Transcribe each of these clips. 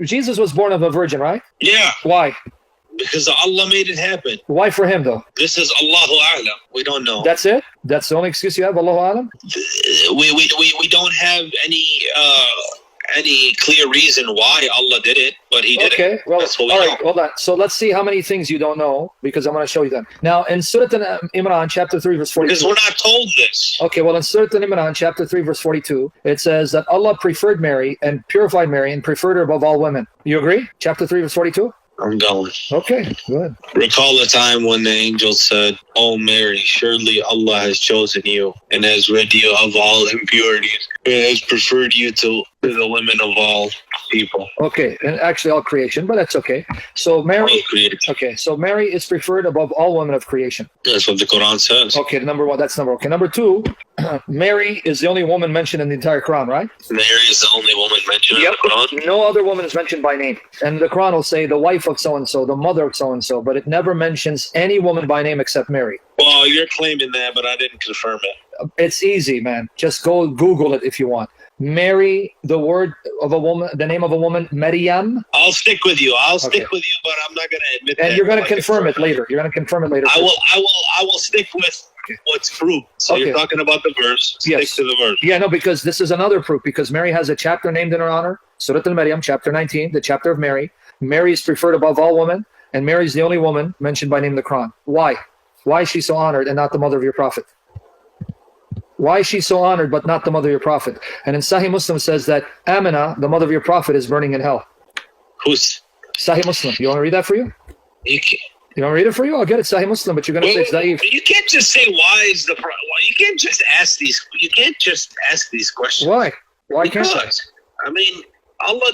Jesus was born of a virgin, right? Yeah, Why? because Allah made it happen. Why for him though? This is Allahu A'lam. We don't know. That's it? That's the only excuse you have, Allahu Alam? We don't have any clear reason why Allah did it, but He did it. Okay, well, That's what we all know. right, hold on. So let's see how many things you don't know, because I'm going to show you them. Now, in Surah Al-Imran, chapter 3, verse 42. Because we're not told this. Okay, well, in Surah Al-Imran, chapter 3, verse 42, it says that Allah preferred Mary and purified Mary and preferred her above all women. You agree? Chapter 3, verse 42? I'm going. Okay, good. Recall the time when the angel said, "O Mary, surely Allah has chosen you and has rid you of all impurities and has preferred you to the women of all people." Okay, and actually all creation, but that's okay. So Mary, All created. okay, so Mary is preferred above all women of creation. That's what the Quran says. Okay, number one, that's number one. Okay, number two, Mary is the only woman mentioned in the entire Quran, right? Mary is the only woman mentioned in the Quran. No other woman is mentioned by name. And the Quran will say the wife of so-and-so, the mother of so-and-so, but it never mentions any woman by name except Mary. Well, you're claiming that, but I didn't confirm it. It's easy, man. Just go Google it if you want. Mary, the word of a woman, the name of a woman, Maryam. I'll stick with you. I'll stick Okay. with you, but I'm not going to admit that. And you're going to Like, confirm it later. You're going to confirm it later. I will stick with what's proved. So Okay. you're talking about the verse. Yes. Stick to the verse. Yeah, no, because this is another proof. Because Mary has a chapter named in her honor, Surah Al-Maryam, chapter 19, the chapter of Mary. Mary is preferred above all women, and Mary is the only woman mentioned by name in the Quran. Why? Why is she so honored and not the mother of your prophet? Why is she so honored but not the mother of your prophet? And in Sahih Muslim says that Amina, the mother of your prophet, is burning in hell. Who's Sahih Muslim. You want to read that for you? you? Can't, You want to read it for you? I'll get it, Sahih Muslim, but you're going to say it's da'if. you can't just say why is the. You can't just ask these. You can't just ask these questions. Why? Why can't I? Because I mean, Allah.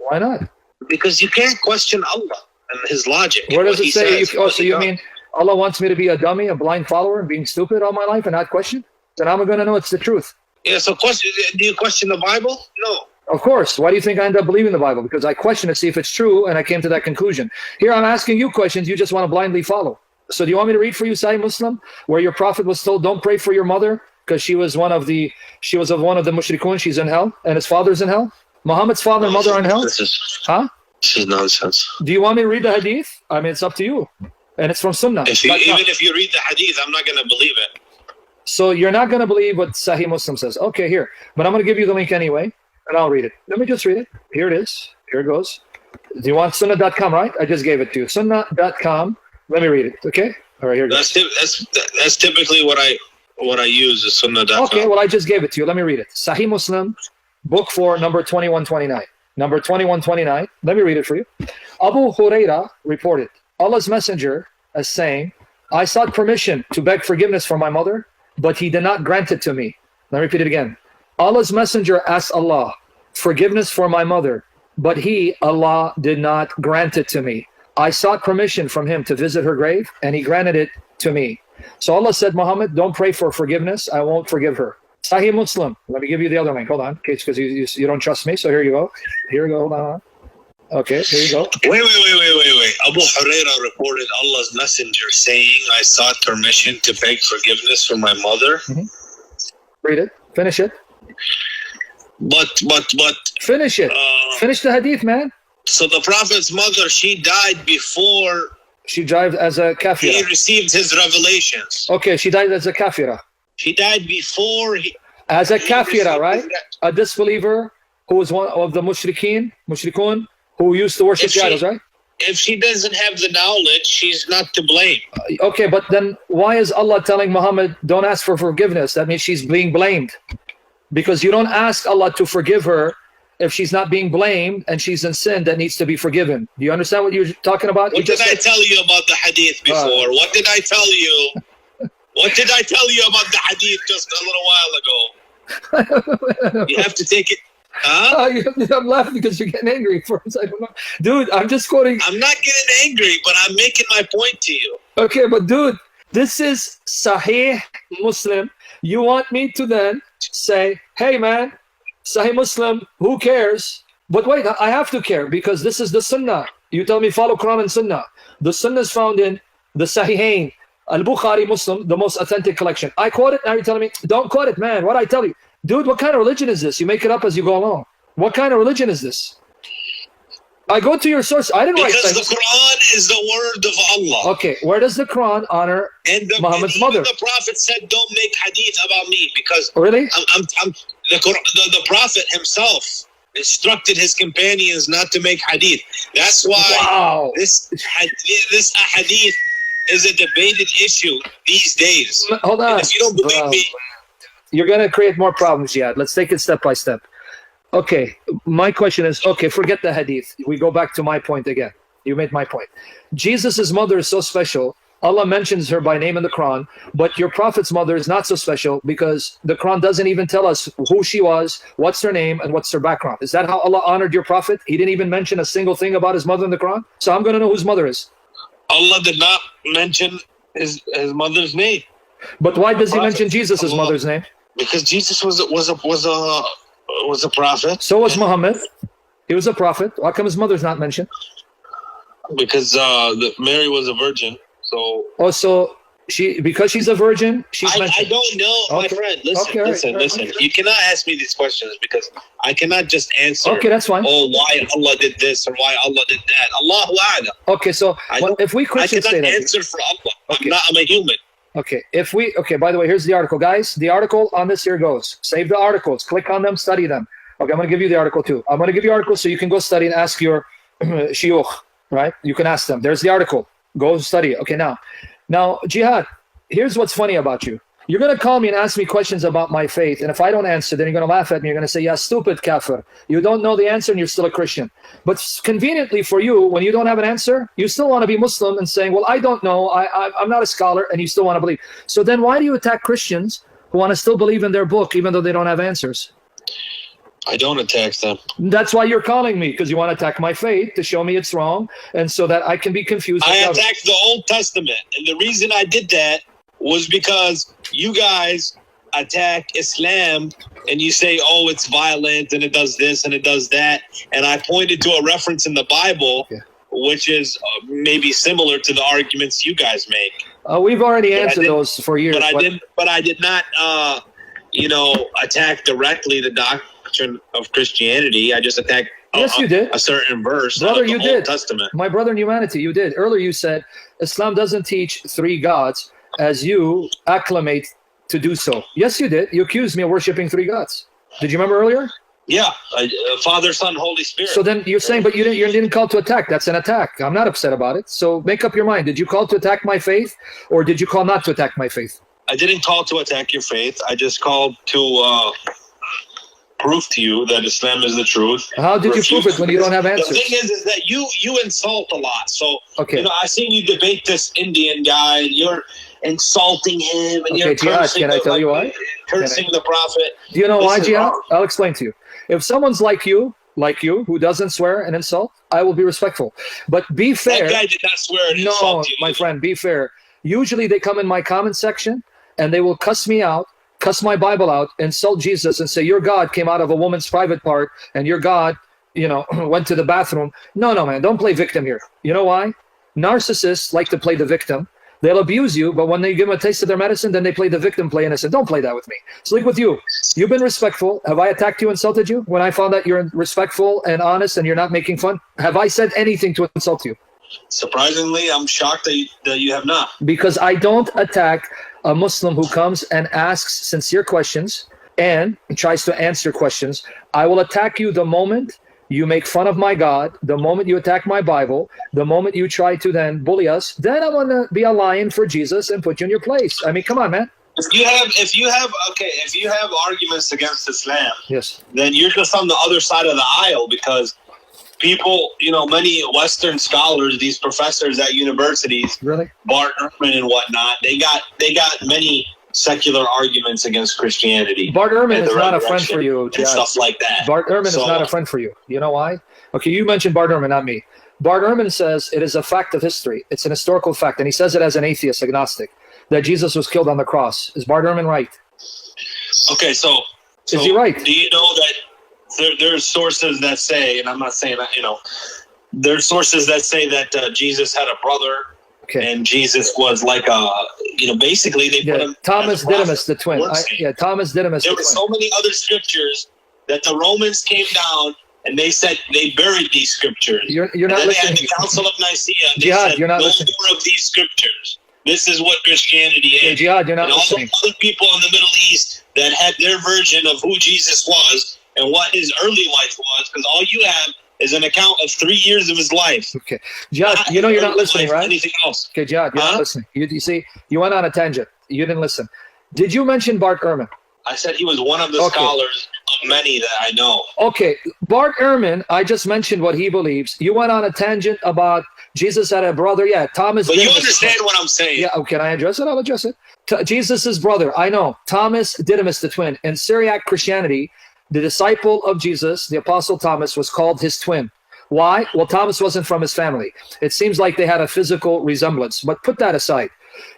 Why not? Because you can't question Allah and His logic. Where does what it He say? says, Oh, what so He you does. mean Allah wants me to be a dummy, a blind follower, and being stupid all my life and not question? Then I'm going to know it's the truth. Yeah. So question. Do you question the Bible? No. Of course. Why do you think I end up believing the Bible? Because I question to see if it's true, and I came to that conclusion. Here I'm asking you questions. You just want to blindly follow. So do you want me to read for you, Sahih Muslim, where your prophet was told, don't pray for your mother because she was of one of the mushrikun. She's in hell, and his father's in hell. Muhammad's father and mother are in hell. This is nonsense. Do you want me to read the hadith? I mean, it's up to you, and it's from Sunnah. Even if you read the hadith, I'm not going to believe it. So you're not going to believe what Sahih Muslim says. Okay, here. But I'm going to give you the link anyway, and I'll read it. Let me just read it. Here it is. Here it goes. Do you want sunnah.com, right? I just gave it to you. Sunnah.com. Let me read it, okay? All right, here it goes. That's typically what I use is sunnah.com. Okay, well, I just gave it to you. Let me read it. Sahih Muslim, book 4, number 2129. Number 2129. Let me read it for you. Abu Huraira reported, Allah's messenger as saying, I sought permission to beg forgiveness for my mother, but he did not grant it to me. Let me repeat it again. Allah's messenger asked Allah forgiveness for my mother, but he, Allah, did not grant it to me. I sought permission from him to visit her grave, and he granted it to me. So Allah said, Muhammad, don't pray for forgiveness. I won't forgive her. Sahih Muslim. Let me give you the other link. Hold on, because you don't trust me. So here you go. Here you go. Hold on. Okay, here you go. Wait. Abu Huraira reported Allah's messenger saying, I sought permission to beg forgiveness for my mother. Read it. Finish it. But. Finish it. Finish the hadith, man. So the Prophet's mother, she died before She died as a he kafira. received his revelations. Okay, she died as a kafira. She died before he. As a he kafira, received right? his- A disbeliever who was one of the mushrikun, who used to worship If the she- idols, right? If she doesn't have the knowledge, she's not to blame. Okay, but then why is Allah telling Muhammad, don't ask for forgiveness? That means she's being blamed. Because you don't ask Allah to forgive her if she's not being blamed and she's in sin that needs to be forgiven. Do you understand what you're talking about? What did I tell you about the hadith before? What did I tell you? What did I tell you about the hadith just a little while ago? You have to take it. Huh? I'm laughing because you're getting angry for a second. Dude, I'm just quoting. I'm not getting angry, but I'm making my point to you. Okay, but dude, this is Sahih Muslim. You want me to then say, hey man, Sahih Muslim, who cares? But wait, I have to care because this is the Sunnah. You tell me follow Quran and Sunnah. The Sunnah is found in the Sahihain, Al-Bukhari Muslim, the most authentic collection. I quote it, now you're telling me, don't quote it, man. What I tell you? Dude, what kind of religion is this? You make it up as you go along. What kind of religion is this? I go to your source. I didn't write Because things. the Quran is the word of Allah. Okay, where does the Quran honor And Muhammad's even mother? the Prophet said, "Don't make hadith about me," because Really? the Prophet himself instructed his companions not to make hadith. That's why Wow. this hadith is a debated issue these days. Hold on. And if you don't believe Bro, me, you're going to create more problems, Jihad. Let's take it step by step. Okay, my question is, okay, forget the hadith. We go back to my point again. You made my point. Jesus' mother is so special. Allah mentions her by name in the Quran, but your Prophet's mother is not so special because the Quran doesn't even tell us who she was, what's her name, and what's her background. Is that how Allah honored your Prophet? He didn't even mention a single thing about his mother in the Quran? So I'm going to know whose mother is. Allah did not mention his mother's name. But why does he Prophet. mention Jesus' Allah. mother's name? Because Jesus was a prophet. So was Muhammad. He was a prophet. How come his mother's not mentioned? Because Mary was a virgin. So Also, because she's a virgin, she's I mentioned. don't know, my Okay. friend. Listen, Okay, all right. listen. You cannot ask me these questions because I cannot just answer. Okay, that's fine. Oh, why Allah did this or why Allah did that? Allahu A'lam. Okay, so I well, don't- if we I Christians say cannot that. answer for Allah. Okay. I'm a human. Okay, by the way, here's the article, guys. The article on this here goes. Save the articles. Click on them, study them. Okay, I'm going to give you the article too. I'm going to give you articles so you can go study and ask your shiuch, right? You can ask them. There's the article. Go study it. Okay, now, Jihad, here's what's funny about you. You're going to call me and ask me questions about my faith, and if I don't answer, then you're going to laugh at me. You're going to say, yeah, stupid kafir. You don't know the answer, and you're still a Christian. But conveniently for you, when you don't have an answer, you still want to be Muslim and saying, well, I don't know. I'm not a scholar, and you still want to believe. So then why do you attack Christians who want to still believe in their book, even though they don't have answers? I don't attack them. That's why you're calling me, because you want to attack my faith to show me it's wrong, and so that I can be confused. I with others. attacked the Old Testament, and the reason I did that was because you guys attack Islam and you say, oh, it's violent and it does this and it does that. And I pointed to a reference in the Bible, which is maybe similar to the arguments you guys make. We've already But I answered didn't- those for years. But I did not, attack directly the doctrine of Christianity. I just attacked Yes, you did. a certain verse Brother, of the you Old did. Testament. My brother in humanity, you did. Earlier you said Islam doesn't teach three gods as you acclimate to do so. Yes, you did. You accused me of worshiping three gods. Did you remember earlier? Yeah, Father, Son, Holy Spirit. So then you're saying, but you didn't call to attack. That's an attack. I'm not upset about it. So make up your mind. Did you call to attack my faith, or did you call not to attack my faith? I didn't call to attack your faith. I just called to prove to you that Islam is the truth. How did you prove it when you don't have The answers? thing is that you insult a lot. So Okay. I seen you debate this Indian guy, and you're insulting him, and Okay, you're Jihad, cursing, can I tell you why? cursing the prophet. Do you know why, This is Jihad? wrong. I'll explain to you. If someone's like you, who doesn't swear and insult, I will be respectful. But be fair. That guy did not swear and No, insult you. my friend, be fair. Usually they come in my comment section and they will cuss me out, cuss my Bible out, insult Jesus and say, your God came out of a woman's private part and your God, went to the bathroom. No, man, don't play victim here. You know why? Narcissists like to play the victim. They'll abuse you, but when they give them a taste of their medicine, then they play the victim play innocent. Don't play that with me. It's like with you. You've been respectful. Have I attacked you, insulted you? When I found that you're respectful and honest and you're not making fun, have I said anything to insult you? Surprisingly, I'm shocked that you have not. Because I don't attack a Muslim who comes and asks sincere questions and tries to answer questions. I will attack you the moment you make fun of my God, the moment you attack my Bible, the moment you try to then bully us, then I'm going to be a lion for Jesus and put you in your place. I mean, come on, man. If you have arguments against Islam, Yes. then you're just on the other side of the aisle, because people, many Western scholars, these professors at universities, Really? Bart Ehrman and whatnot, they got many secular arguments against Christianity. Bart Ehrman and is the not a friend resurrection for you, and Jihad. stuff like that. Bart Ehrman is So- not a friend for you. You know why? Okay, you mentioned Bart Ehrman, not me. Bart Ehrman says it is a fact of history. It's an historical fact, and he says it as an atheist, agnostic, that Jesus was killed on the cross. Is Bart Ehrman right? Okay, so Is he right? Do you know that there's sources that say, and I'm not saying that, there's sources that say that Jesus had a brother, Okay. and Jesus was like basically they put Yeah, him Thomas as a prophet. Didymus, the twin. One saying. Thomas Didymus, There the were twin. so many other scriptures that the Romans came down and they said they buried these scriptures. You're And not then they had listening. the Council of Nicaea. And they Jihad, said, you're not no listening. more of these scriptures. This is what Christianity Hey, is. Jihad, you're not And all the listening. other people in the Middle East that had their version of who Jesus was and what his early life was, because all you have is an account of 3 years of his life. Okay, Jihad, you know you're not listening, right? Anything else? Okay, Jihad, you're Huh? not listening. You see, you went on a tangent. You didn't listen. Did you mention Bart Ehrman? I said he was one of the Okay. scholars of many that I know. Okay, Bart Ehrman, I just mentioned what he believes. You went on a tangent about Jesus had a brother. Yeah, Thomas. But you Didymus. understand what I'm saying. Yeah, oh, can I address it? I'll address it. Jesus' brother, I know. Thomas Didymus, the twin. In Syriac Christianity, the disciple of Jesus, the apostle Thomas, was called his twin. Why? Well, Thomas wasn't from his family. It seems like they had a physical resemblance. But put that aside.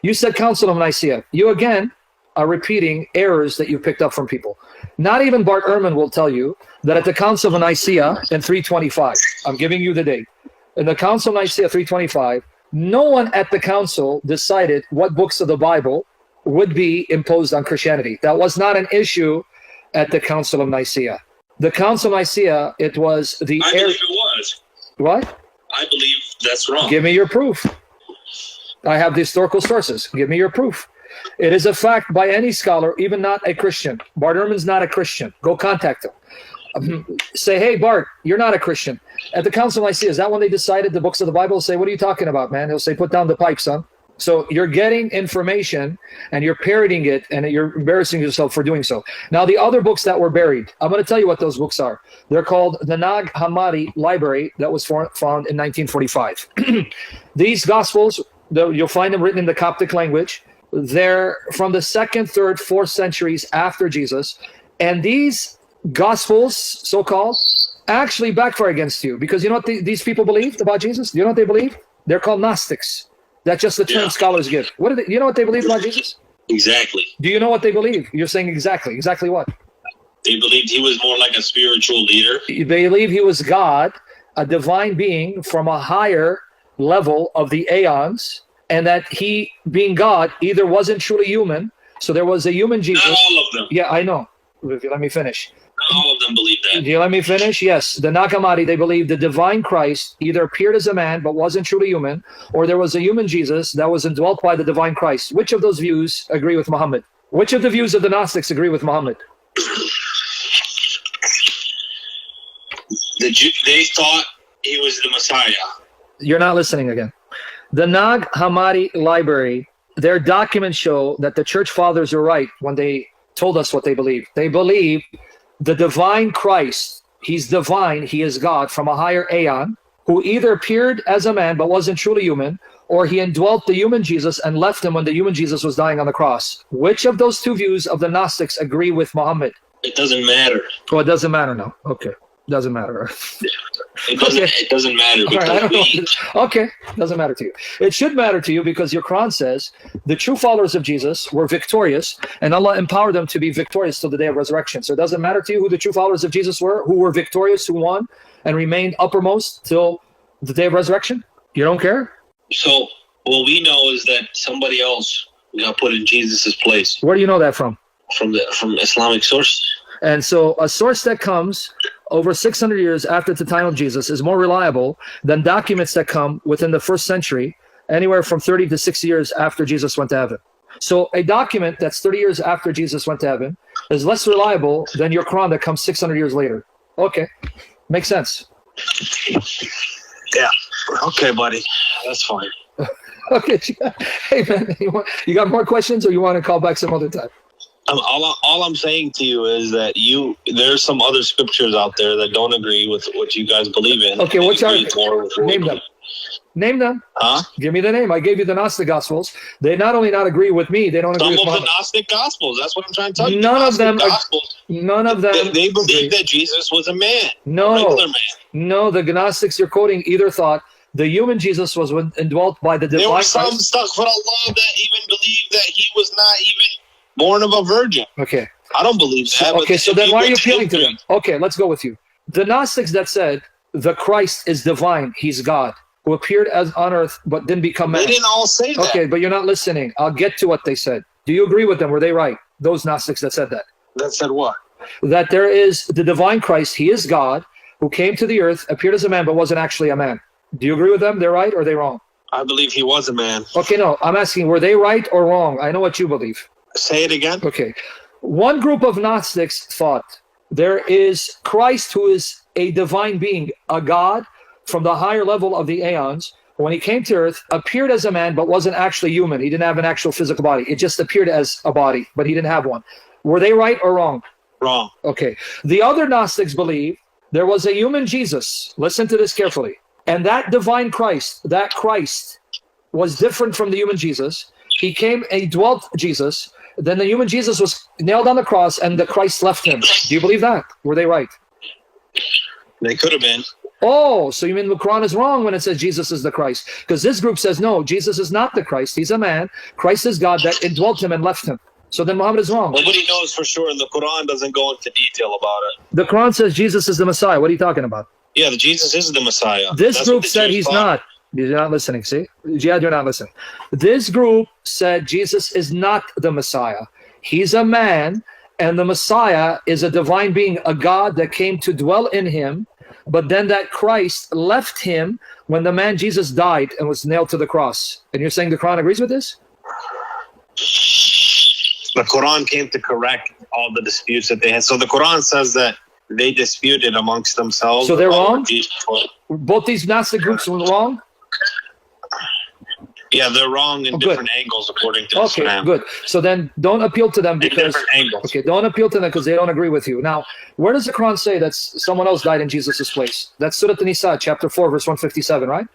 You said Council of Nicaea. You again are repeating errors that you picked up from people. Not even Bart Ehrman will tell you that at the Council of Nicaea in 325, I'm giving you the date, in the Council of Nicaea 325, no one at the council decided what books of the Bible would be imposed on Christianity. That was not an issue at the Council of Nicaea. The Council of Nicaea, it was the I believe it was. What? I believe that's wrong. Give me your proof. I have the historical sources. Give me your proof. It is a fact by any scholar, even not a Christian. Bart Ehrman's not a Christian. Go contact him. Say, hey, Bart, you're not a Christian. At the Council of Nicaea, is that when they decided the books of the Bible? Say, what are you talking about, man? He'll say, put down the pipe, son. So you're getting information and you're parroting it and you're embarrassing yourself for doing so. Now, the other books that were buried, I'm going to tell you what those books are. They're called the Nag Hammadi Library that was found in 1945. These Gospels, you'll find them written in the Coptic language. They're from the 2nd, 3rd, 4th centuries after Jesus. And these Gospels, so-called, actually backfire against you. Because you know what these people believed about Jesus? Do you know what they believe? They're called Gnostics. That's just the term scholars give. What do you know what they believe about Jesus? Exactly. Do you know what they believe? You're saying exactly. Exactly what? They believed he was more like a spiritual leader. They believe he was God, a divine being from a higher level of the aeons, and that he, being God, either wasn't truly human, so there was a human Jesus. Not all of them. Yeah, I know. Let me finish. Not all of them believe that. Do you let me finish? Yes. The Nag Hammadi, they believe the divine Christ either appeared as a man but wasn't truly human, or there was a human Jesus that was indwelt by the divine Christ. Which of those views agree with Muhammad? Which of the views of the Gnostics agree with Muhammad? They thought he was the Messiah. You're not listening again. The Nag Hammadi Library, their documents show that the church fathers are right when they told us what they believe. They believe the divine Christ, he's divine, he is God from a higher aeon, who either appeared as a man but wasn't truly human, or he indwelt the human Jesus and left him when the human Jesus was dying on the cross. Which of those two views of the Gnostics agree with Muhammad? It doesn't matter. Oh, it doesn't matter now. Okay. Doesn't matter. It doesn't. Okay. It doesn't matter All right, because I don't we. know. Okay, doesn't matter to you. It should matter to you because your Quran says the true followers of Jesus were victorious, and Allah empowered them to be victorious till the day of resurrection. So it doesn't matter to you who the true followers of Jesus who were victorious, who won, and remained uppermost till the day of resurrection? You don't care? So what we know is that somebody else got put in Jesus's place Where do you know that from? from Islamic sources. And so a source that comes over 600 years after the time of Jesus is more reliable than documents that come within the 1st century, anywhere from 30 to 60 years after Jesus went to heaven. So a document that's 30 years after Jesus went to heaven is less reliable than your Quran that comes 600 years later. Okay, makes sense. Yeah. Okay, buddy. That's fine. Okay, hey man, you got more questions or you want to call back some other time? All I'm saying to you is that there's some other scriptures out there that don't agree with what you guys believe in. Okay, They which are agree more with what we name them? believe. Name them. Huh? Give me the name. I gave you the Gnostic Gospels. They not only not agree with me, they don't agree Some with of the Muhammad. Gnostic Gospels. That's what I'm trying to tell you. None The of them Gnostic are- Gospels, None of them. they agree. believe that Jesus was a man, a No, regular man. no. The Gnostics you're quoting either thought the human Jesus was indwelt by the There divine were some Christ. stuck for Allah that even believed that he was not even born of a virgin. Okay. I don't believe that. Okay, but so if then why are you went appealing to history- them? Okay, let's go with you. The Gnostics that said the Christ is divine, he's God, who appeared as on earth but didn't become They man. didn't all say that. Okay, but you're not listening. I'll get to what they said. Do you agree with them? Were they right? Those Gnostics that said that. That said what? That there is the divine Christ, he is God, who came to the earth, appeared as a man, but wasn't actually a man. Do you agree with them? They're right or they're wrong? I believe he was a man. Okay, no, I'm asking, were they right or wrong? I know what you believe. Say it again. Okay. One group of Gnostics thought there is Christ who is a divine being, a God from the higher level of the aeons. When he came to earth, appeared as a man, but wasn't actually human. He didn't have an actual physical body. It just appeared as a body, but he didn't have one. Were they right or wrong? Wrong. Okay. The other Gnostics believe there was a human Jesus. Listen to this carefully. And that divine Christ, that Christ was different from the human Jesus. He came and he dwelt Jesus. Then the human Jesus was nailed on the cross and the Christ left him. Do you believe that? Were they right? They could have been. Oh, so you mean the Quran is wrong when it says Jesus is the Christ? Because this group says, no, Jesus is not the Christ. He's a man. Christ is God that indwelt him and left him. So then Muhammad is wrong. Nobody knows for sure, and the Quran doesn't go into detail about it. The Quran says Jesus is the Messiah. What are you talking about? Yeah, the Jesus is the Messiah. This That's group what the said Jews he's thought. not. You're not listening, see? Jihad, you're not listening. This group said Jesus is not the Messiah. He's a man, and the Messiah is a divine being, a God that came to dwell in him, but then that Christ left him when the man Jesus died and was nailed to the cross. And you're saying the Quran agrees with this? The Quran came to correct all the disputes that they had. So the Quran says that they disputed amongst themselves. So they're about wrong? Jesus. Both these Gnostic groups were wrong? Yeah, they're wrong in Oh, good. different angles according to Okay, Islam. good. So then don't appeal to them In because... different angles. Okay, don't appeal to them because they don't agree with you. Now, where does the Quran say that someone else died in Jesus' place? That's Surah An-Nisa, chapter 4, verse 157, right?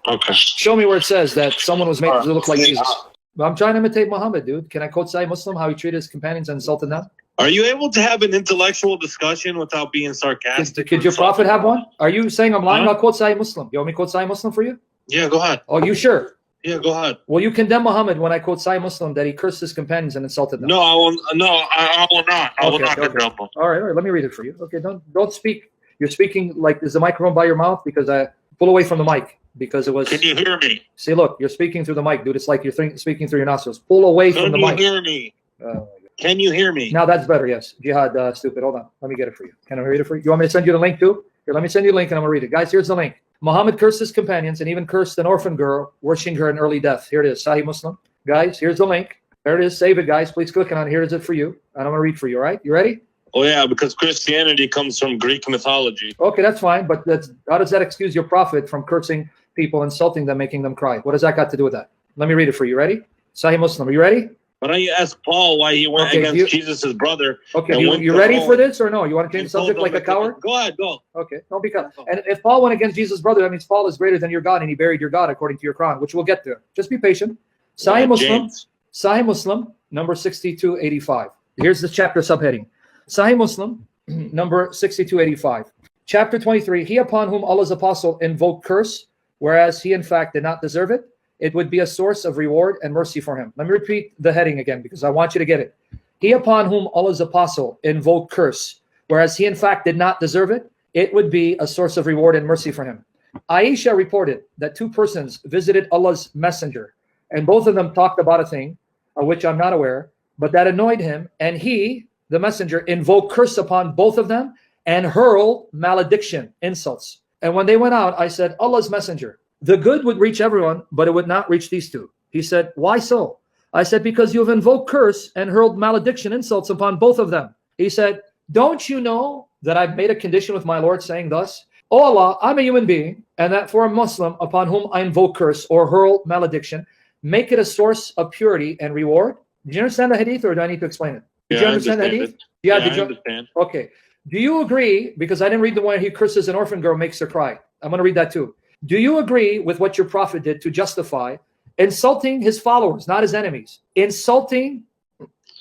Okay. Show me where it says that someone was made to look like Yeah. Jesus. I'm trying to imitate Muhammad, dude. Can I quote Sahih Muslim, how he treated his companions and insulted them? Are you able to have an intellectual discussion without being sarcastic? Could your prophet have one? Are you saying I'm lying? Huh? I'll quote Sahih Muslim. You want me to quote Sahih Muslim for you? Yeah, go ahead. Oh, you sure? Yeah, go ahead. Well, you condemn Muhammad when I quote Sahih Muslim that he cursed his companions and insulted them. No, I will. No, I will not. I will Okay, not okay. condemn them. All right, let me read it for you. Okay, don't speak. You're speaking like, is the microphone by your mouth? Because I pull away from the mic because it was... Can you hear me? See, look, you're speaking through the mic, dude. It's like you're speaking through your nostrils. Pull away from Can the you mic. hear me? Oh, Can you hear me? now that's better, yes. Jihad, stupid. Hold on. Let me get it for you. Can I read it for you? You want me to send you the link too? Here, let me send you the link and I'm going to read it. Guys, here's the link. Muhammad cursed his companions and even cursed an orphan girl, wishing her an early death. Here it is, Sahih Muslim. Guys, here's the link. There it is. Save it, guys. Please click on it. Here is it for you. And I'm going to read for you, all right? You ready? Oh yeah, because Christianity comes from Greek mythology. Okay, that's fine. But how does that excuse your prophet from cursing people, insulting them, making them cry? What does that got to do with that? Let me read it for you. Ready? Sahih Muslim. Are you ready? Why don't you ask Paul why he went Okay, against Jesus' brother? Okay, And went you to ready Rome for this or no? You want to change and the subject told like a them coward? Go ahead, go. Okay, don't become. And if Paul went against Jesus' brother, that means Paul is greater than your God and he buried your God according to your Quran, which we'll get there. Just be patient. Sahih Yeah, Muslim, James. Sahih Muslim, number 6285. Here's the chapter subheading. Sahih Muslim, number 6285. Chapter 23, he upon whom Allah's apostle invoked curse, whereas he in fact did not deserve it, it would be a source of reward and mercy for him. Let me repeat the heading again because I want you to get it. He upon whom Allah's apostle invoked curse, whereas he in fact did not deserve it, it would be a source of reward and mercy for him. Aisha reported that two persons visited Allah's messenger, and both of them talked about a thing, of which I'm not aware, but that annoyed him, and he, the messenger, invoked curse upon both of them and hurled malediction, insults. And when they went out, I said, Allah's messenger, the good would reach everyone, but it would not reach these two. He said, why so? I said, because you have invoked curse and hurled malediction, insults upon both of them. He said, don't you know that I've made a condition with my Lord saying thus, O Allah, I'm a human being, and that for a Muslim upon whom I invoke curse or hurl malediction, make it a source of purity and reward. Did you understand the hadith or do I need to explain it? Did you I understand the understand hadith? Yeah, I did you? understand. Okay. Do you agree, because I didn't read the one he curses an orphan girl, makes her cry. I'm going to read that too. Do you agree with what your prophet did to justify insulting his followers, not his enemies,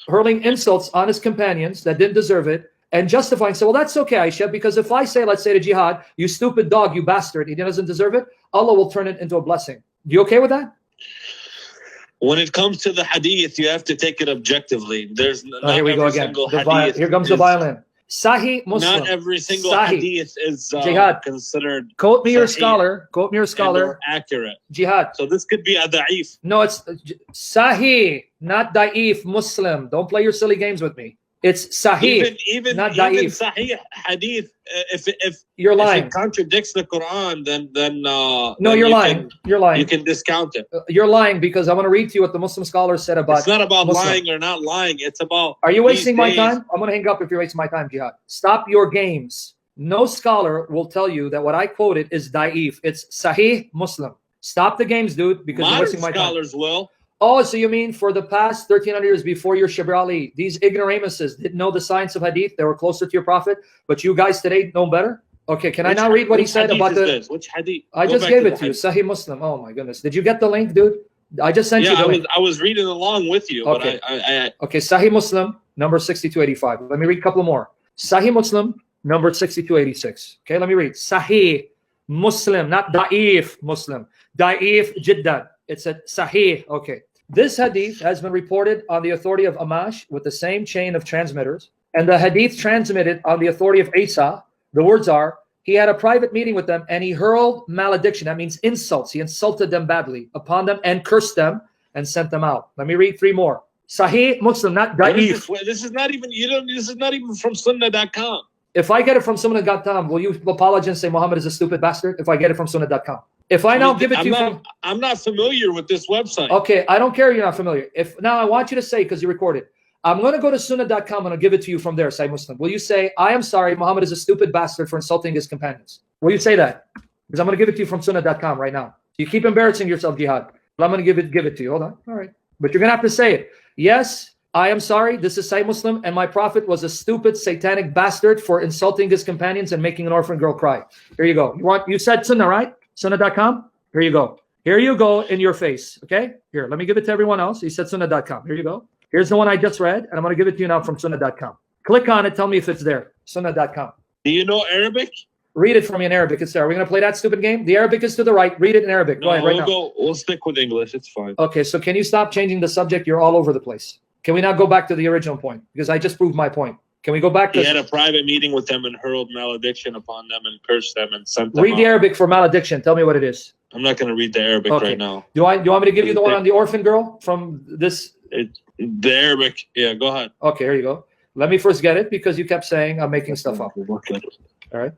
hurling insults on his companions that didn't deserve it, and justifying, say, well, that's okay, Aisha, because if I say, let's say to Jihad, you stupid dog, you bastard, he doesn't deserve it, Allah will turn it into a blessing. You okay with that? When it comes to the hadith, you have to take it objectively. There's not Here we go every again. single The hadith. here comes the is- violin. Sahih Muslim. Not every single Sahih. hadith is Jihad. considered Quote me your Sahih scholar. Quote me your and scholar. or accurate. Jihad. So this could be a da'if. No, it's Sahih, not Da'if, Muslim. Don't play your silly games with me. It's Sahih, even not Da'if. Sahih hadith, if You're lying. it contradicts the Quran, then No, then you're you lying. You're You lying. can discount it. You're lying because I want to read to you what the Muslim scholars said about. It's not about Muslim. lying or not lying. It's about. Are you wasting these my days- time? I'm going to hang up if you're wasting my time, Jihad. Stop your games. No scholar will tell you that what I quoted is da'if. It's Sahih Muslim. Stop the games, dude, because you're Modern wasting my time. scholars will. Oh, so you mean for the past 1,300 years before your Shabir Ali, these ignoramuses didn't know the science of hadith? They were closer to your prophet, but you guys today know better? Okay, can I now read what he Which said hadith about is the... this? Which hadith? I Go just back gave to it the to you, hadith. Sahih Muslim. Oh my goodness. Did you get the link, dude? I just sent you Yeah, the link. I was reading along with you, Okay. but I Okay, Sahih Muslim, number 6285. Let me read a couple more. Sahih Muslim, number 6286. Okay, let me read. Sahih Muslim, not Da'if Muslim. Da'if Jiddan. It's a Sahih. Okay. This hadith has been reported on the authority of Amash with the same chain of transmitters. And the hadith transmitted on the authority of Isa, the words are, he had a private meeting with them and he hurled malediction. That means insults. He insulted them badly upon them and cursed them and sent them out. Let me read three more. Sahih Muslim, not What is Da'if. this? This is not even This is not even from Sunnah.com. If I get it from Sunnah.com, will you apologize and say Muhammad is a stupid bastard? If I get it from Sunnah.com. If I now give it to you from... I'm not familiar with this website. Okay, I don't care you're not familiar. If now I want you to say, because you recorded, I'm going to go to Sunnah.com and I'll give it to you from there, Sahih Muslim. Will you say, I am sorry, Muhammad is a stupid bastard for insulting his companions? Will you say that? Because I'm going to give it to you from Sunnah.com right now. You keep embarrassing yourself, Jihad. But I'm going to give it to you. Hold on. All right. But you're going to have to say it. Yes, I am sorry, this is Sahih Muslim, and my prophet was a stupid, satanic bastard for insulting his companions and making an orphan girl cry. Here you go. You said Sunnah, right? Sunnah.com? Here you go. Here you go in your face. Okay? Here, let me give it to everyone else. He said Sunnah.com. Here you go. Here's the one I just read, and I'm going to give it to you now from Sunnah.com. Click on it. Tell me if it's there. Sunnah.com. Do you know Arabic? Read it for me in Arabic. It's there. Are we going to play that stupid game? The Arabic is to the right. Read it in Arabic. Go ahead right now. We'll stick with English. It's fine. Okay, so can you stop changing the subject? You're all over the place. Can we now go back to the original point? Because I just proved my point. Can we go back to... He had a private meeting with them and hurled malediction upon them and cursed them and sent them Read the out. Arabic for malediction. Tell me what it is. I'm not going to read the Arabic Okay. right now. Do you want me to give you the one on the orphan girl from this? The Arabic. Yeah, go ahead. Okay, here you go. Let me first get it because you kept saying I'm making stuff up. All right.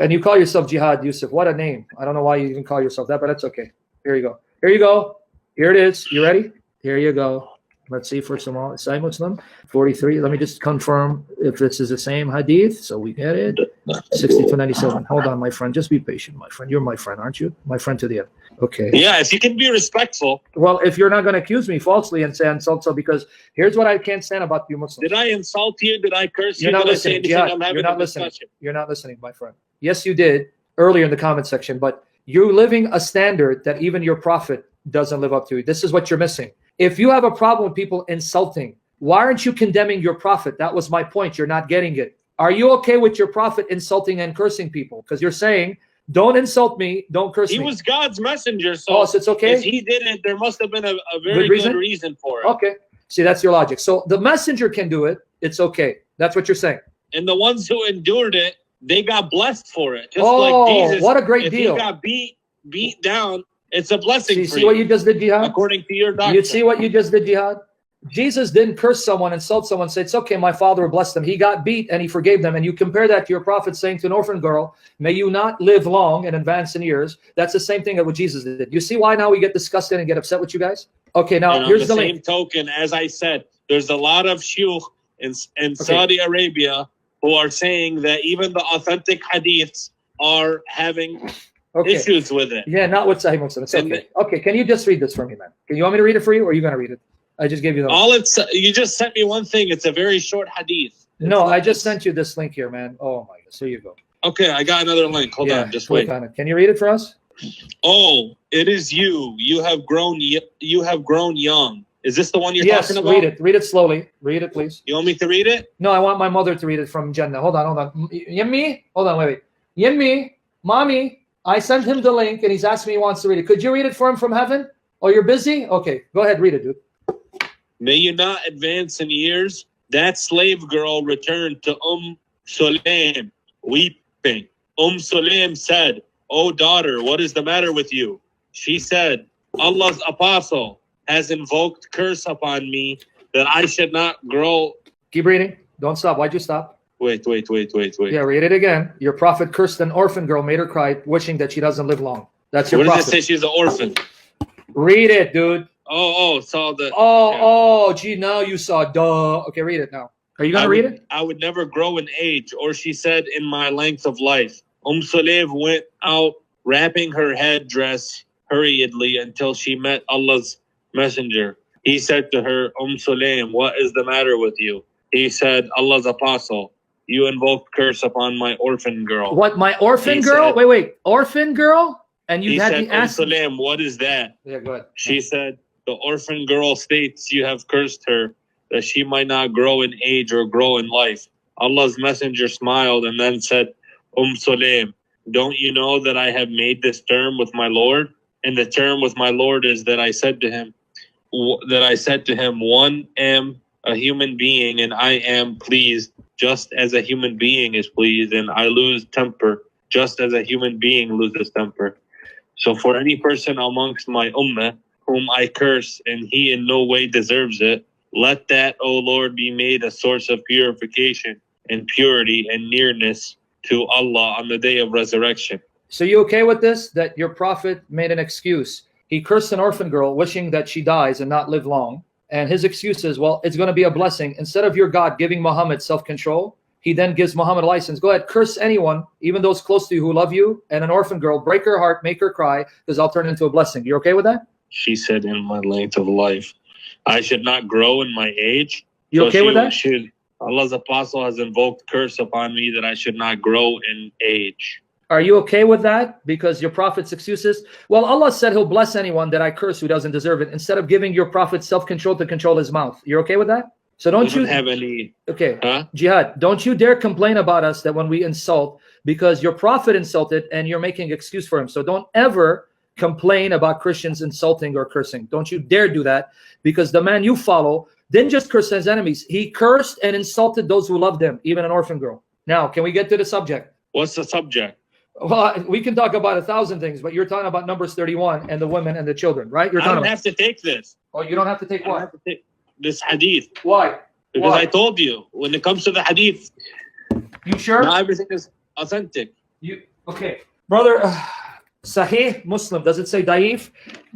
And you call yourself Jihad Yusuf. What a name. I don't know why you even call yourself that, but that's okay. Here you go. Here you go. Here it is. You ready? Here you go. Let's see for some Sahih Muslim 43. Let me just confirm if this is the same hadith. So we get it. 6297. Hold on, my friend. Just be patient, my friend. You're my friend, aren't you? My friend to the end. Okay. Yeah, if you can be respectful. Well, if you're not going to accuse me falsely and say insult, so because here's what I can't stand about you Muslims. Did I insult you? Did I curse you? You're not Did I say listening. anything? Jihad, I'm having you're not a listening. discussion. You're not listening, my friend. Yes, you did earlier in the comment section, but you're living a standard that even your prophet doesn't live up to. This is what you're missing. If you have a problem with people insulting, why aren't you condemning your prophet? That was my point. You're not getting it. Are you okay with your prophet insulting and cursing people? Because you're saying, don't insult me, don't curse me. He was God's messenger, so so it's okay? if he did it, there must have been a very good reason for it. Okay. See, that's your logic. So the messenger can do it. It's okay. That's what you're saying. And the ones who endured it, they got blessed for it. Just Oh, like Jesus. what a great if deal. he got beat down, it's a blessing for See you. what you just did, Jihad? According to your doctrine. You see what you just did, Jihad? Jesus didn't curse someone, insult someone, say, it's okay, my father will bless them. He got beat and he forgave them. And you compare that to your prophet saying to an orphan girl, may you not live long and advance in years. That's the same thing that what Jesus did. You see why now we get disgusted and get upset with you guys? Okay, now and here's on the same link. token, as I said, there's a lot of shuyukh in Saudi Arabia who are saying that even the authentic hadiths are having issues with it. Yeah, not with Sahih Muslim. It's okay. Okay, can you just read this for me, man? Can you want me to read it for you or are you going to read it? I just gave you the You just sent me one thing. It's a very short hadith. No, I just sent you this link here, man. Oh my God. So you go. Okay, I got another link. Hold on, just wait. On it. Can you read it for us? Oh, it is you. You have grown young. Is this the one you're talking about? Read it. Read it slowly. Read it, please. You want me to read it? No, I want my mother to read it from Jannah. Hold on. Yemmi? Hold on, wait. Yemmi, mommy, I sent him the link and he's asked me he wants to read it. Could you read it for him from heaven? Oh, you're busy? Okay, go ahead, read it, dude. May you not advance in years. That slave girl returned to Sulaim, weeping. Sulaim said, "O daughter, what is the matter with you?" She said, "Allah's apostle has invoked curse upon me that I should not grow Keep reading. Don't stop. Why'd you stop? Wait. Yeah, read it again. Your prophet cursed an orphan girl, made her cry, wishing that she doesn't live long. That's your Where does prophet. it say she's an orphan? Read it, dude. Saw the. Gee, now you saw. Duh. Okay, read it now. Are you gonna read it? I would never grow in age, or she said, in my length of life. Sulaim went out, wrapping her headdress hurriedly until she met Allah's messenger. He said to her, Sulaim, what is the matter with you? He said, Allah's apostle, you invoked curse upon my orphan girl. What, my orphan girl? Said, wait. Orphan girl? And you had said, me ask. Sulaim, what is that? Yeah, go ahead. She said, the orphan girl states you have cursed her, that she might not grow in age or grow in life. Allah's messenger smiled and then said, Sulaim, don't you know that I have made this term with my Lord? And the term with my Lord is that I said to him, one am a human being and I am pleased just as a human being is pleased, and I lose temper just as a human being loses temper. So for any person amongst my ummah whom I curse and he in no way deserves it, let that, O Lord, be made a source of purification and purity and nearness to Allah on the day of resurrection. So you okay with this? That your prophet made an excuse. He cursed an orphan girl, wishing that she dies and not live long. And his excuse is, well, it's going to be a blessing. Instead of your God giving Muhammad self-control, he then gives Muhammad a license. Go ahead, curse anyone, even those close to you who love you, and an orphan girl, break her heart, make her cry, because I'll turn it into a blessing. You okay with that? She said, in my length of life, I should not grow in my age. You okay with that? Allah's apostle has invoked curse upon me that I should not grow in age. Are you okay with that? Because your prophet's excuses? Well, Allah said he'll bless anyone that I curse who doesn't deserve it, instead of giving your prophet self-control to control his mouth. You're okay with that? So don't you have any... Okay, Jihad, don't you dare complain about us that when we insult, because your prophet insulted and you're making excuse for him. So don't ever complain about Christians insulting or cursing. Don't you dare do that, because the man you follow didn't just curse his enemies. He cursed and insulted those who loved him, even an orphan girl. Now, can we get to the subject? What's the subject? Well, we can talk about 1,000 things, but you're talking about Numbers 31 and the women and the children, right? I don't have to take this. Oh, you don't have to take I what? have to take this hadith. Why? Because Why? I told you, when it comes to the hadith, You sure? not everything is authentic. Okay. Brother, Sahih Muslim, does it say Daif?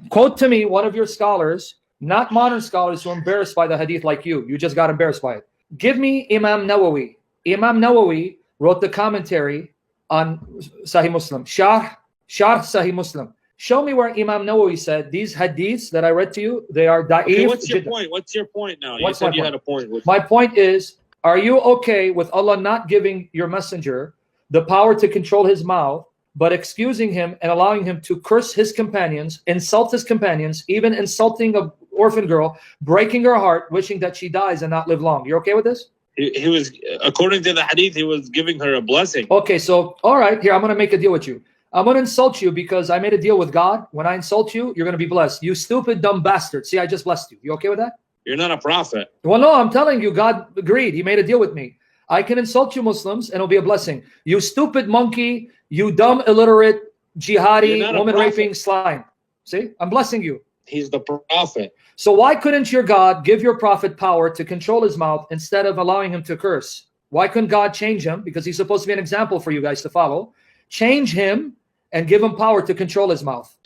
Quote to me one of your scholars, not modern scholars who are embarrassed by the hadith like you. You just got embarrassed by it. Give me Imam Nawawi. Imam Nawawi wrote the commentary on Sahih Muslim. Sharh Sahih Muslim. Show me where Imam Nawawi said these hadiths that I read to you, they are da'if. Okay, what's your point? What's your point now? You said you had a point. My point is, are you okay with Allah not giving your messenger the power to control his mouth, but excusing him and allowing him to curse his companions, insult his companions, even insulting an orphan girl, breaking her heart, wishing that she dies and not live long? You're okay with this? He was, according to the hadith, he was giving her a blessing. Okay, so, all right, here, I'm going to make a deal with you. I'm going to insult you because I made a deal with God. When I insult you, you're going to be blessed. You stupid, dumb bastard. See, I just blessed you. You okay with that? You're not a prophet. Well, no, I'm telling you, God agreed. He made a deal with me. I can insult you Muslims and it'll be a blessing. You stupid monkey, you dumb, illiterate, jihadi, woman-raping slime. See, I'm blessing you. He's the prophet. So why couldn't your God give your prophet power to control his mouth instead of allowing him to curse? Why couldn't God change him? Because he's supposed to be an example for you guys to follow. Change him and give him power to control his mouth.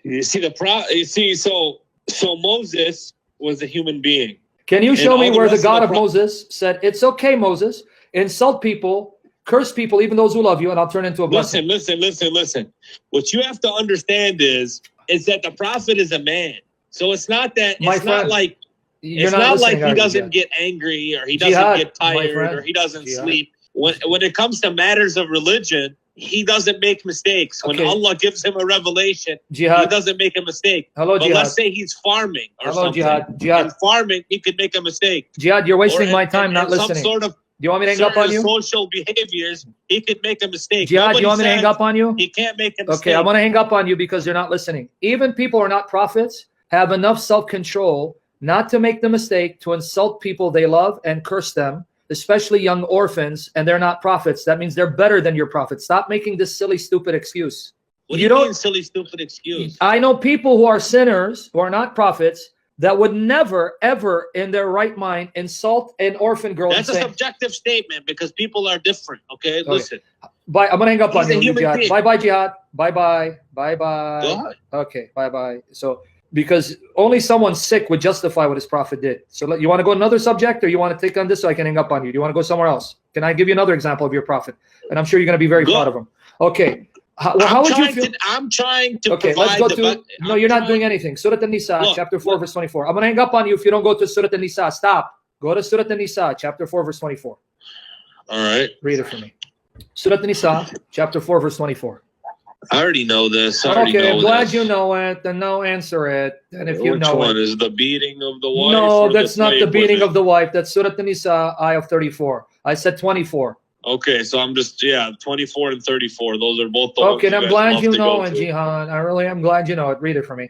You see, so Moses was a human being. Can you show me where the God of Moses said, it's okay, Moses, insult people, curse people, even those who love you, and I'll turn into a blessing? Listen. What you have to understand is that the prophet is a man. So it's not that, it's not like he doesn't get angry or he doesn't get tired or he doesn't sleep. When it comes to matters of religion, he doesn't make mistakes. When Allah gives him a revelation, he doesn't make a mistake. But let's say he's farming or something. In farming, he could make a mistake. Jihad, you're wasting my time not listening. Do you want me to hang up on you? Social behaviors, he could make a mistake. Jihad, do you want me to hang up on you? He can't make a mistake. Okay, I'm going to hang up on you because you're not listening. Even people who are not prophets have enough self-control not to make the mistake to insult people they love and curse them, especially young orphans, and they're not prophets. That means they're better than your prophet. Stop making this silly, stupid excuse. What do you mean silly, stupid excuse? I know people who are sinners, who are not prophets, that would never, ever in their right mind insult an orphan girl. That's a and say, subjective statement because people are different. Okay, listen. bye. I'm gonna hang up on He's a you, human Jihad. being. Bye, bye, Jihad. Bye, bye, bye, bye. Go ahead. Okay, bye, bye. So because only someone sick would justify what his prophet did. So you want to go another subject, or you want to take on this so I can hang up on you? Do you want to go somewhere else? Can I give you another example of your prophet? And I'm sure you're going to be very Go. proud of him. Okay. How would you feel? I'm trying to Okay, let's provide go to. No, you're not doing anything. Surah An-Nisa, Look, chapter 4, verse 24. I'm going to hang up on you if you don't go to Surah An-Nisa. Stop. Go to Surah An-Nisa, chapter 4, verse 24. All right. Read it for me. Surah An-Nisa, chapter 4, verse 24. I already know this. Okay, I'm glad you know it. Then no, answer it. And if you Which know one it. is the beating of the wife? No, or that's not the slave beating women? of the wife. That's Surah An-Nisa, ayah 34. I said 24. Okay, so I'm just 24 and 34. Those are both the ones Okay, and I'm guys glad love you to know go it, to. Jihan. I really am glad you know it. Read it for me.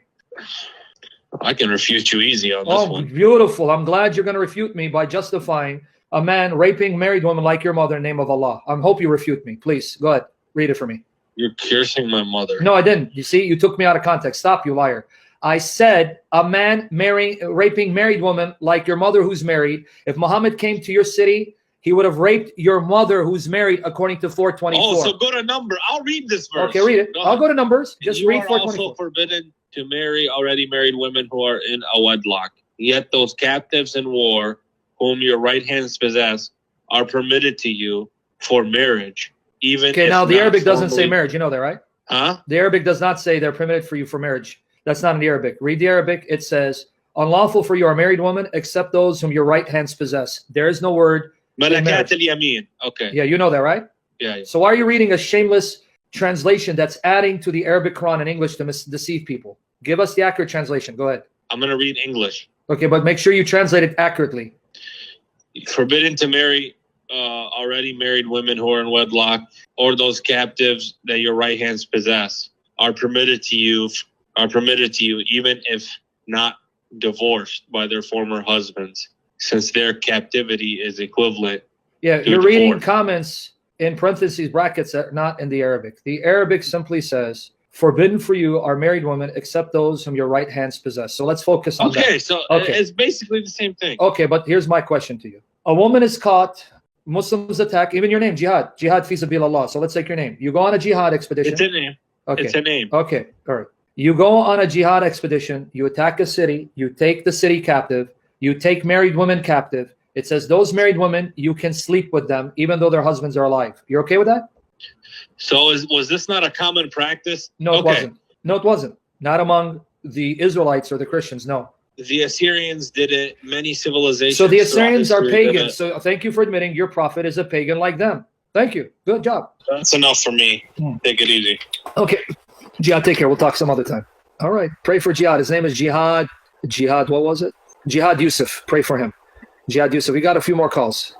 I can refute you easy on this Oh, one. beautiful. I'm glad you're going to refute me by justifying a man raping married woman like your mother in the name of Allah. I hope you refute me. Please, go ahead. Read it for me. You're cursing my mother. No, I didn't. You see, you took me out of context. Stop, you liar. I said a man raping married woman like your mother who's married. If Muhammad came to your city, he would have raped your mother who's married according to 424. Oh, so go to number. I'll read this verse. Okay, read it. I'll go to Numbers. Just you read are 424. also forbidden to marry already married women who are in a wedlock. Yet those captives in war, whom your right hands possess, are permitted to you for marriage. Even Okay, if now the not Arabic doesn't say formally- marriage. You know that, right? Huh? The Arabic does not say they're permitted for you for marriage. That's not in the Arabic. Read the Arabic. It says, unlawful for you a married woman except those whom your right hands possess. There is no word. Malakat al-yamin. Okay. Yeah, you know that, right? Yeah. So why are you reading a shameless translation that's adding to the Arabic Quran in English to deceive people? Give us the accurate translation. Go ahead. I'm going to read English. Okay, but make sure you translate it accurately. Forbidden to marry already married women who are in wedlock, or those captives that your right hands possess, are permitted to you, even if not divorced by their former husbands, since their captivity is equivalent. Yeah, to you're reading divorce. comments in parentheses, brackets that are not in the Arabic. The Arabic simply says, forbidden for you are married women except those whom your right hands possess. So let's focus on that. Okay, so Okay. it's basically the same thing. Okay, but here's my question to you. A woman is caught, Muslims attack, even your name, jihad fi sabilillah. So let's take your name. You go on a jihad expedition. It's a name. Okay. It's a name. Okay, all right. You go on a jihad expedition, you attack a city, you take the city captive, you take married women captive. It says those married women, you can sleep with them even though their husbands are alive. You're okay with that? So was this not a common practice? No, it Okay. wasn't. No, it wasn't. Not among the Israelites or the Christians, no. The Assyrians did it. Many civilizations. So the throughout Assyrians are history did pagans. it. So thank you for admitting your prophet is a pagan like them. Thank you. Good job. That's enough for me. Take it easy. Okay. Jihad, take care. We'll talk some other time. All right. Pray for Jihad. His name is Jihad. Jihad, what was it? Jihad Yusuf. Pray for him. Jihad Yusuf. We got a few more calls.